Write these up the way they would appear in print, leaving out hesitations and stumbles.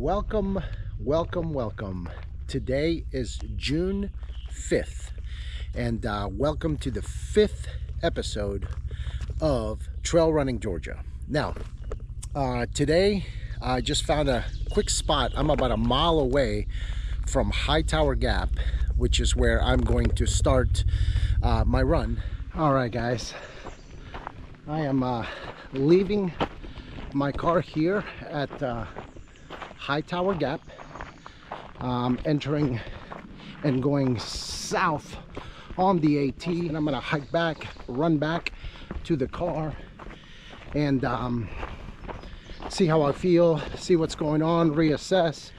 Welcome, welcome, welcome. Today is June 5th, and welcome to the 5th episode of Trail Running Georgia. Now, today I just found a quick spot. I'm about a mile away from Hightower Gap, which is where I'm going to start my run. All right, guys, I am leaving my car here at Hightower Gap, entering and going south on the AT, and I'm gonna hike back, run back to the car, and see how I feel, see what's going on, reassess.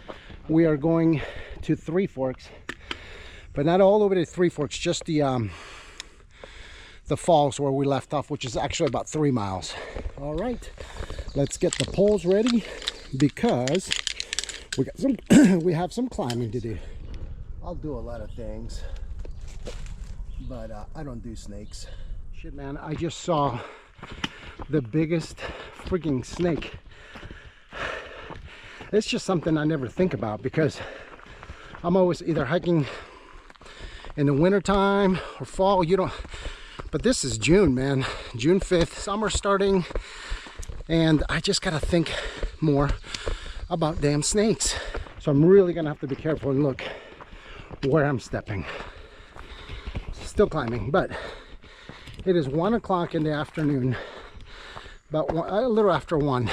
We are going to Three Forks, but not all the way to Three Forks, just the falls where we left off, which is actually about 3 miles. All right, let's get the poles ready because we have some climbing to do. I'll do a lot of things, but I don't do snakes. Shit, man, I just saw the biggest freaking snake. It's just something I never think about because I'm always either hiking in the winter time or fall. But this is June, man. June 5th, summer starting, and I just gotta think more about damn snakes. So I'm really gonna have to be careful and look where I'm stepping. Still climbing, but it is 1 o'clock in the afternoon, about a little after 1.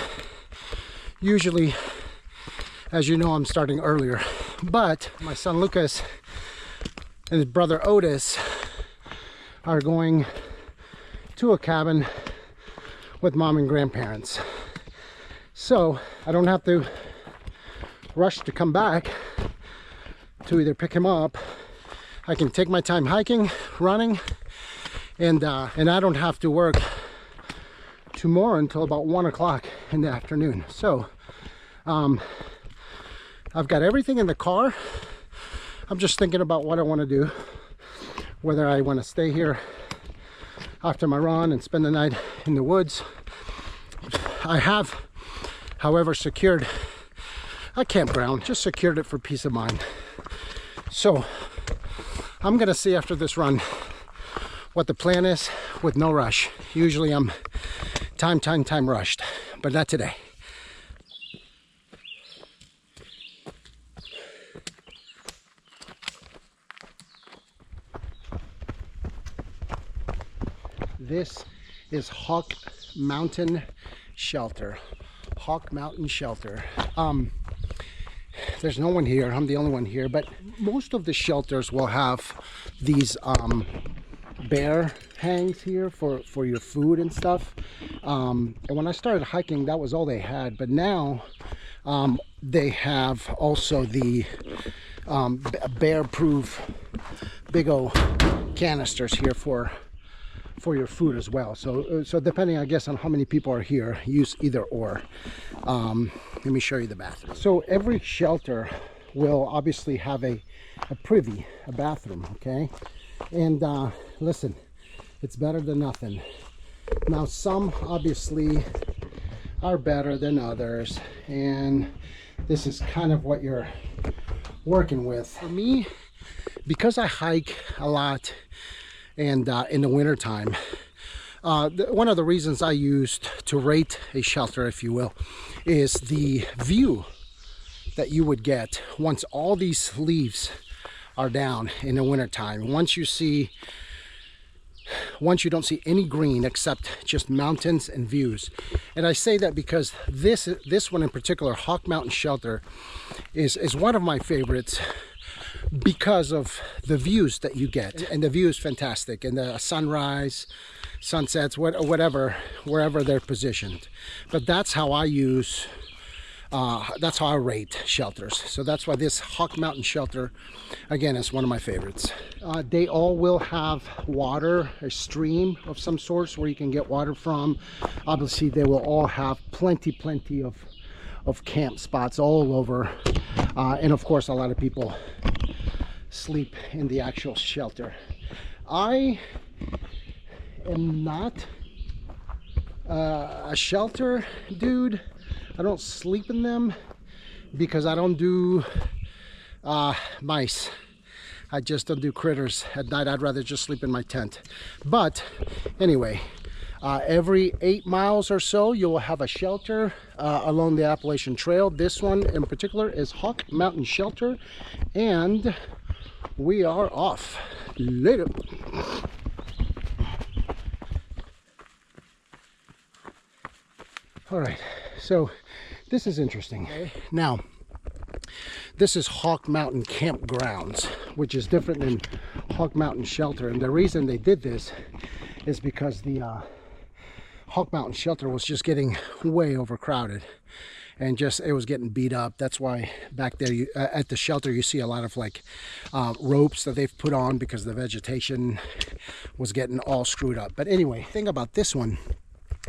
Usually, as you know, I'm starting earlier, but my son Lucas and his brother Otis are going to a cabin with mom and grandparents. So I don't have to rush to come back to either pick him up. I can take my time hiking, running, and I don't have to work tomorrow until about 1 o'clock in the afternoon. So I've got everything in the car. I'm just thinking about what I want to do, whether I want to stay here after my run and spend the night in the woods. I have, however, secured a campground, just secured it for peace of mind. So I'm gonna see after this run what the plan is with no rush. Usually I'm time rushed, but not today. This is Hawk Mountain Shelter. Hawk Mountain Shelter. There's no one here. I'm the only one here, but most of the shelters will have these bear hangs here for your food and stuff. And when I started hiking, that was all they had. But now they have also the bear-proof big old canisters here for your food as well. So depending, I guess, on how many people are here, use either or. Let me show you the bathroom. So every shelter will obviously have a privy, a bathroom, okay? And listen, it's better than nothing. Now, some obviously are better than others, and this is kind of what you're working with. For me, because I hike a lot, and in the winter time, one of the reasons I used to rate a shelter, if you will, is the view that you would get once all these leaves are down in the winter time. Once you don't see any green except just mountains and views. And I say that because this one in particular, Hawk Mountain Shelter, is one of my favorites because of the views that you get, and the view is fantastic, and the sunrise, sunsets, whatever, wherever they're positioned. But that's how I use, that's how I rate shelters. So that's why this Hawk Mountain Shelter, again, is one of my favorites. They all will have water, a stream of some sort where you can get water from. Obviously, they will all have plenty of camp spots all over, and of course, a lot of people sleep in the actual shelter. I am not a shelter dude. I don't sleep in them because I don't do mice. I just don't do critters at night. I'd rather just sleep in my tent. But anyway, every 8 miles or so, you will have a shelter along the Appalachian Trail. This one in particular is Hawk Mountain Shelter, and we are off. Later. All right, so this is interesting. Okay. Now, this is Hawk Mountain Campgrounds, which is different than Hawk Mountain Shelter. And the reason they did this is because the Hawk Mountain Shelter was just getting way overcrowded, and just it was getting beat up. That's why back there at the shelter you see a lot of like ropes that they've put on because the vegetation was getting all screwed up. But anyway, the thing about this one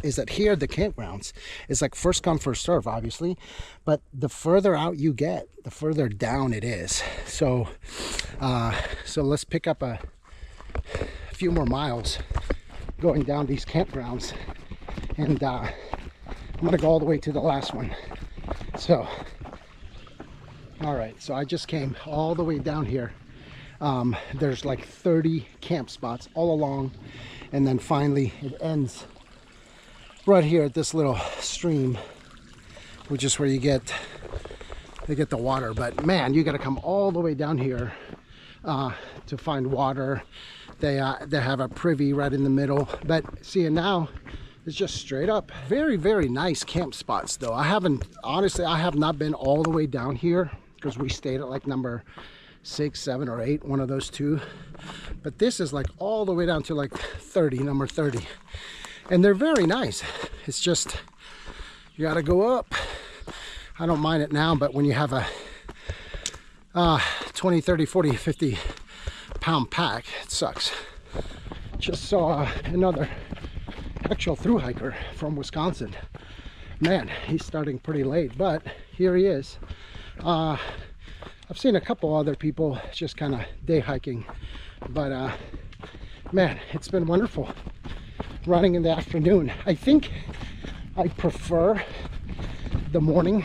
is that here the campgrounds is like first come first serve, obviously, but the further out you get, the further down it is. So so let's pick up a few more miles going down these campgrounds, and I'm gonna go all the way to the last one. So all right, so I just came all the way down here. There's like 30 camp spots all along, and then finally it ends right here at this little stream, which is where you get the water. But man, you got to come all the way down here to find water. They have a privy right in the middle, but see, now it's just straight up. Very, very nice camp spots though. I have not been all the way down here because we stayed at like number 6, 7, or 8, one of those two. But this is like all the way down to like 30, number 30. And they're very nice. It's just, you gotta go up. I don't mind it now, but when you have a 20, 30, 40, 50 pound pack, it sucks. Just saw another actual thru hiker from Wisconsin. Man, he's starting pretty late, but here he is. I've seen a couple other people just kind of day hiking, but man, it's been wonderful running in the afternoon. I think I prefer the morning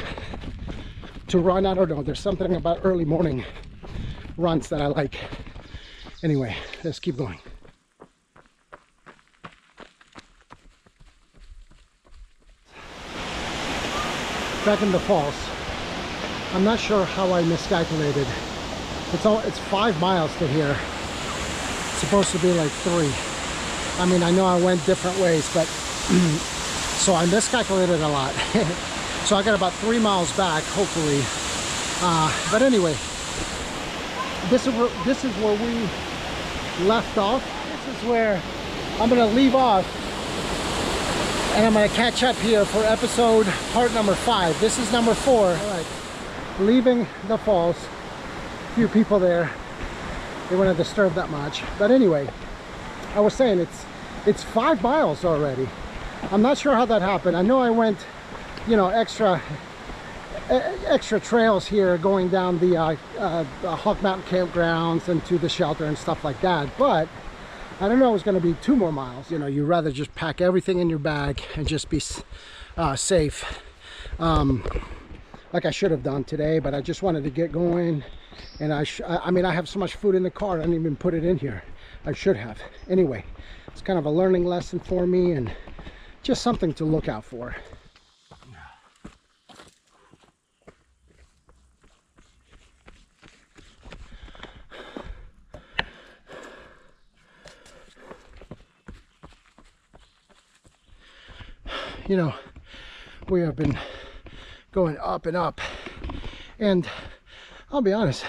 to run. I don't know, there's something about early morning runs that I like. Anyway, let's keep going. Back in the falls. I'm not sure how I miscalculated. It's 5 miles to here. It's supposed to be like 3. I mean, I know I went different ways, but so I miscalculated a lot. So I got about 3 miles back, hopefully. But anyway, this is where we left off. This is where I'm gonna leave off, and I'm gonna catch up here for episode part number 5. This is number 4. All right, leaving the falls. A few people there. They wouldn't disturb that much. But anyway, I was saying it's 5 miles already. I'm not sure how that happened. I know I went, you know, extra trails here going down the Hawk Mountain campgrounds and to the shelter and stuff like that, but I don't know it was going to be 2 more miles. You know, you'd rather just pack everything in your bag and just be safe, like I should have done today. But I just wanted to get going, and I mean, I have so much food in the car, I didn't even put it in here. I should have. Anyway, it's kind of a learning lesson for me and just something to look out for. You know, we have been going up and up, and I'll be honest,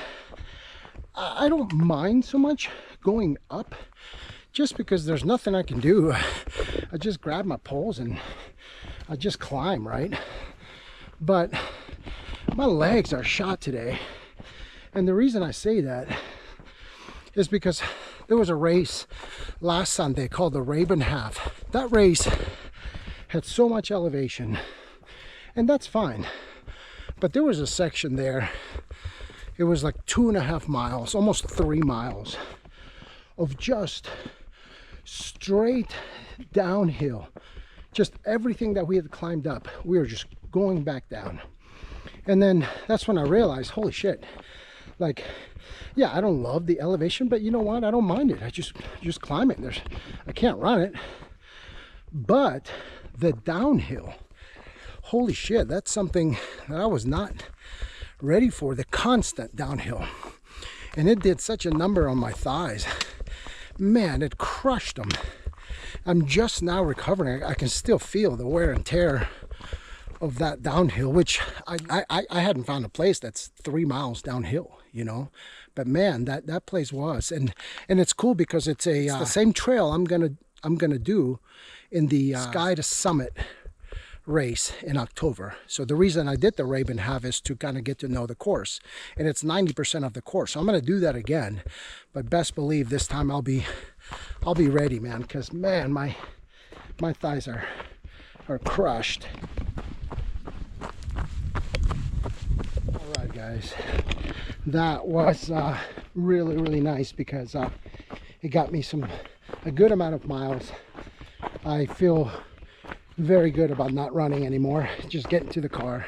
I don't mind so much going up, just because there's nothing I can do. I just grab my poles and I just climb, right? But my legs are shot today, and the reason I say that is because there was a race last Sunday called the Raven Half. That race had so much elevation, and that's fine, but there was a section there, it was like 2.5 miles, almost 3 miles of just straight downhill. Just everything that we had climbed up, we were just going back down. And then that's when I realized, holy shit, like, yeah, I don't love the elevation, but you know what? I don't mind it. I just climb it. I can't run it. But the downhill, holy shit, that's something that I was not ready for, the constant downhill. And it did such a number on my thighs. Man, it crushed them. I'm just now recovering. I can still feel the wear and tear of that downhill, which I hadn't found a place that's 3 miles downhill, you know. But man, that place was, and it's cool because it's the same trail I'm gonna do in the Sky to Summit race in October. So the reason I did the Raven Half is to kind of get to know the course, and it's 90% of the course. So I'm going to do that again, but best believe this time I'll be ready, man, because man, my thighs are crushed. All right, guys, that was really nice because it got me a good amount of miles. I feel very good about not running anymore, just getting to the car.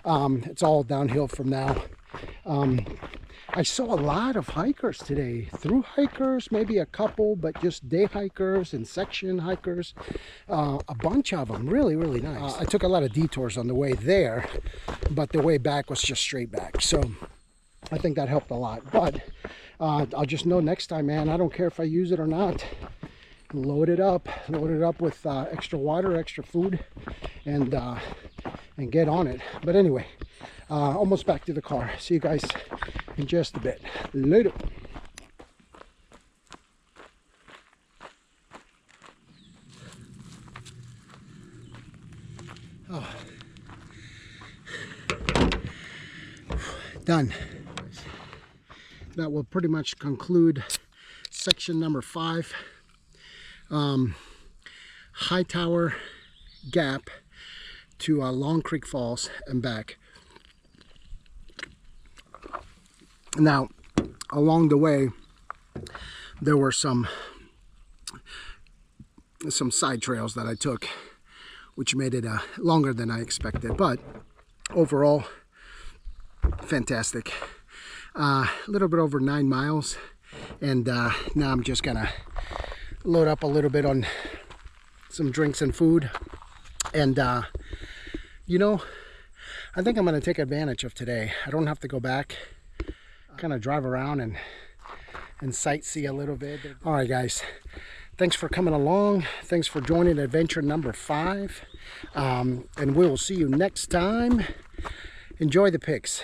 It's all downhill from now. I saw a lot of hikers today, through hikers, maybe a couple, but just day hikers and section hikers, a bunch of them, really nice. I took a lot of detours on the way there, but the way back was just straight back, so I think that helped a lot. But I'll just know next time, man, I don't care if I use it or not. Load it up with extra water, extra food, and get on it. But anyway, almost back to the car. See you guys in just a bit. Later. Oh. Done. That will pretty much conclude section number 5. Hightower Gap to Long Creek Falls and back. Now, along the way, there were some side trails that I took, which made it longer than I expected, but overall, fantastic. A little bit over 9 miles, and now I'm just gonna load up a little bit on some drinks and food, and you know, I think I'm going to take advantage of today. I don't have to go back, kind of drive around and sightsee a little bit. All right, guys, thanks for coming along. Thanks for joining adventure number 5, and we'll see you next time. Enjoy the pics.